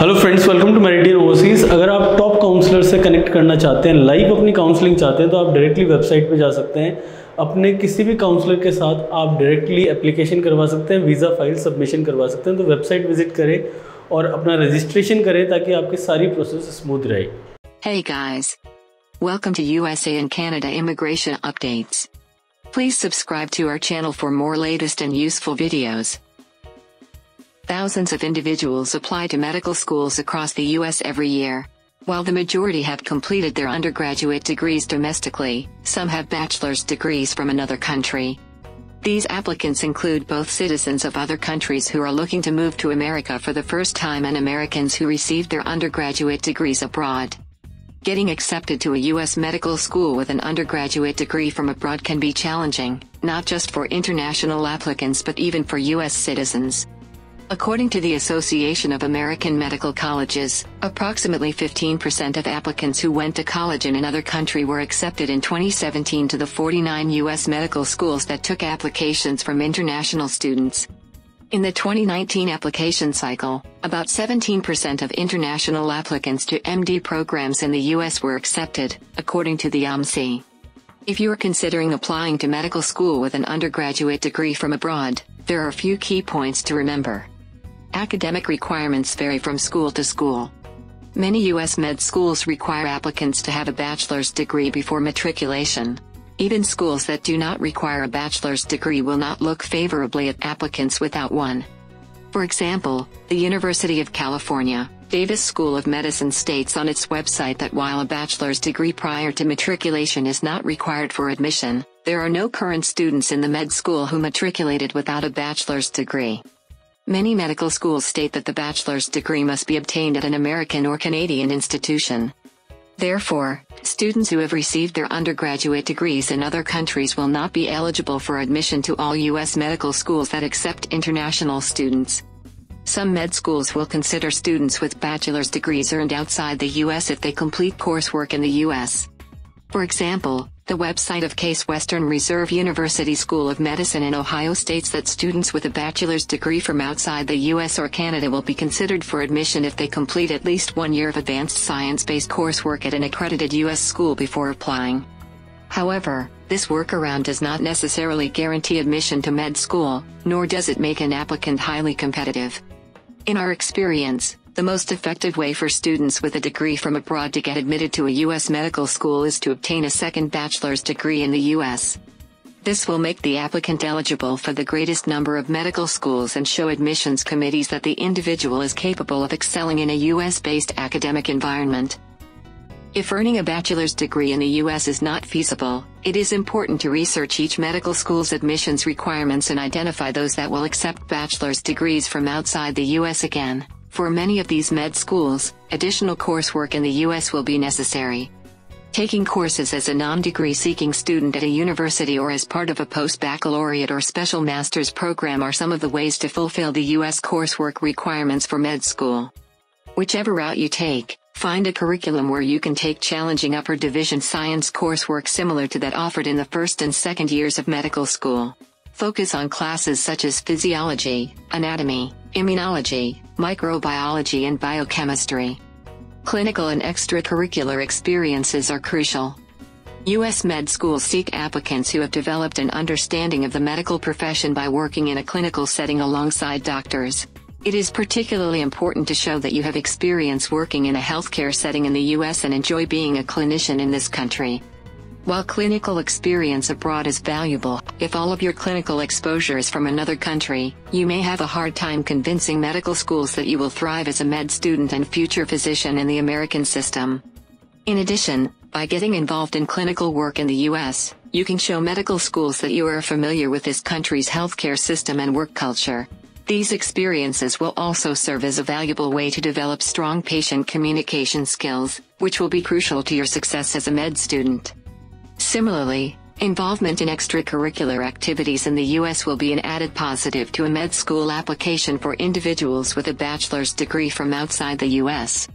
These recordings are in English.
Hello friends, welcome to Meridian Overseas. अगर आप top counsellor से कनेक्ट करना चाहते हैं, लाइव अपनी काउंसलिंग चाहते हैं, तो आप डायरेक्टली वेबसाइट पे जा सकते हैं। अपने किसी भी काउंसलर के साथ आप डायरेक्टली एप्लीकेशन करवा सकते हैं, वीज़ा फाइल सबमिशन करवा सकते हैं। तो वेबसाइट विजिट करें और अपना रजिस्ट्रेशन करें ताकि आपकी सारी प्रोसेस स्मूथ रहे। Hey guys, welcome to USA and Canada immigration updates. Please subscribe to our channel for more latest and useful videos. Thousands of individuals apply to medical schools across the U.S. every year. While the majority have completed their undergraduate degrees domestically, some have bachelor's degrees from another country. These applicants include both citizens of other countries who are looking to move to America for the first time and Americans who received their undergraduate degrees abroad. Getting accepted to a U.S. medical school with an undergraduate degree from abroad can be challenging, not just for international applicants but even for U.S. citizens. According to the Association of American Medical Colleges, approximately 15% of applicants who went to college in another country were accepted in 2017 to the 49 U.S. medical schools that took applications from international students. In the 2019 application cycle, about 17% of international applicants to MD programs in the U.S. were accepted, according to the AMC. If you are considering applying to medical school with an undergraduate degree from abroad, there are a few key points to remember. Academic requirements vary from school to school. Many U.S. med schools require applicants to have a bachelor's degree before matriculation. Even schools that do not require a bachelor's degree will not look favorably at applicants without one. For example, the University of California, Davis School of Medicine states on its website that while a bachelor's degree prior to matriculation is not required for admission, there are no current students in the med school who matriculated without a bachelor's degree. Many medical schools state that the bachelor's degree must be obtained at an American or Canadian institution. Therefore, students who have received their undergraduate degrees in other countries will not be eligible for admission to all U.S. medical schools that accept international students. Some med schools will consider students with bachelor's degrees earned outside the U.S. if they complete coursework in the U.S. For example, the website of Case Western Reserve University School of Medicine in Ohio states that students with a bachelor's degree from outside the U.S. or Canada will be considered for admission if they complete at least 1 year of advanced science-based coursework at an accredited U.S. school before applying. However, this workaround does not necessarily guarantee admission to med school, nor does it make an applicant highly competitive. In our experience, the most effective way for students with a degree from abroad to get admitted to a U.S. medical school is to obtain a second bachelor's degree in the U.S. This will make the applicant eligible for the greatest number of medical schools and show admissions committees that the individual is capable of excelling in a U.S.-based academic environment. If earning a bachelor's degree in the U.S. is not feasible, it is important to research each medical school's admissions requirements and identify those that will accept bachelor's degrees from outside the U.S. again. For many of these med schools, additional coursework in the U.S. will be necessary. Taking courses as a non-degree seeking student at a university or as part of a post-baccalaureate or special master's program are some of the ways to fulfill the U.S. coursework requirements for med school. Whichever route you take, find a curriculum where you can take challenging upper division science coursework similar to that offered in the first and second years of medical school. Focus on classes such as physiology, anatomy, immunology, microbiology and biochemistry. Clinical and extracurricular experiences are crucial. U.S. med schools seek applicants who have developed an understanding of the medical profession by working in a clinical setting alongside doctors. It is particularly important to show that you have experience working in a healthcare setting in the U.S. and enjoy being a clinician in this country. While clinical experience abroad is valuable, if all of your clinical exposure is from another country, you may have a hard time convincing medical schools that you will thrive as a med student and future physician in the American system. In addition, by getting involved in clinical work in the U.S., you can show medical schools that you are familiar with this country's healthcare system and work culture. These experiences will also serve as a valuable way to develop strong patient communication skills, which will be crucial to your success as a med student. Similarly, involvement in extracurricular activities in the U.S. will be an added positive to a med school application for individuals with a bachelor's degree from outside the U.S.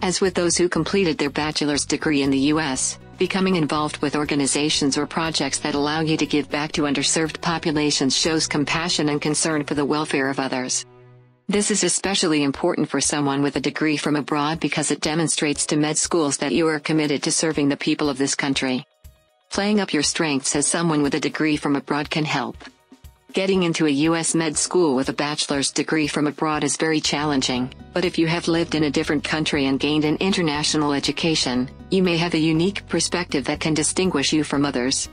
As with those who completed their bachelor's degree in the U.S., becoming involved with organizations or projects that allow you to give back to underserved populations shows compassion and concern for the welfare of others. This is especially important for someone with a degree from abroad because it demonstrates to med schools that you are committed to serving the people of this country. Playing up your strengths as someone with a degree from abroad can help. Getting into a U.S. med school with a bachelor's degree from abroad is very challenging, but if you have lived in a different country and gained an international education, you may have a unique perspective that can distinguish you from others.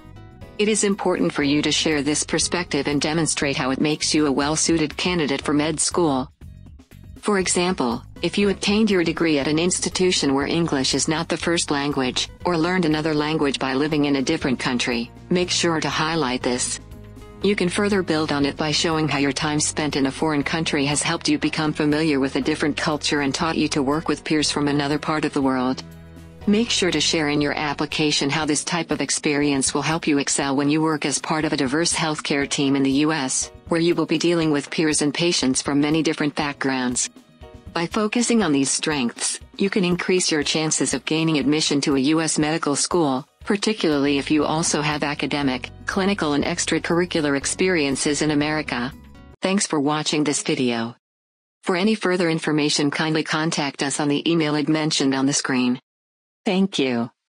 It is important for you to share this perspective and demonstrate how it makes you a well-suited candidate for med school. For example, if you obtained your degree at an institution where English is not the first language, or learned another language by living in a different country, make sure to highlight this. You can further build on it by showing how your time spent in a foreign country has helped you become familiar with a different culture and taught you to work with peers from another part of the world. Make sure to share in your application how this type of experience will help you excel when you work as part of a diverse healthcare team in the U.S., where you will be dealing with peers and patients from many different backgrounds. By focusing on these strengths, you can increase your chances of gaining admission to a U.S. medical school, particularly if you also have academic, clinical and extracurricular experiences in America. Thanks for watching this video. For any further information, kindly contact us on the email mentioned on the screen. Thank you.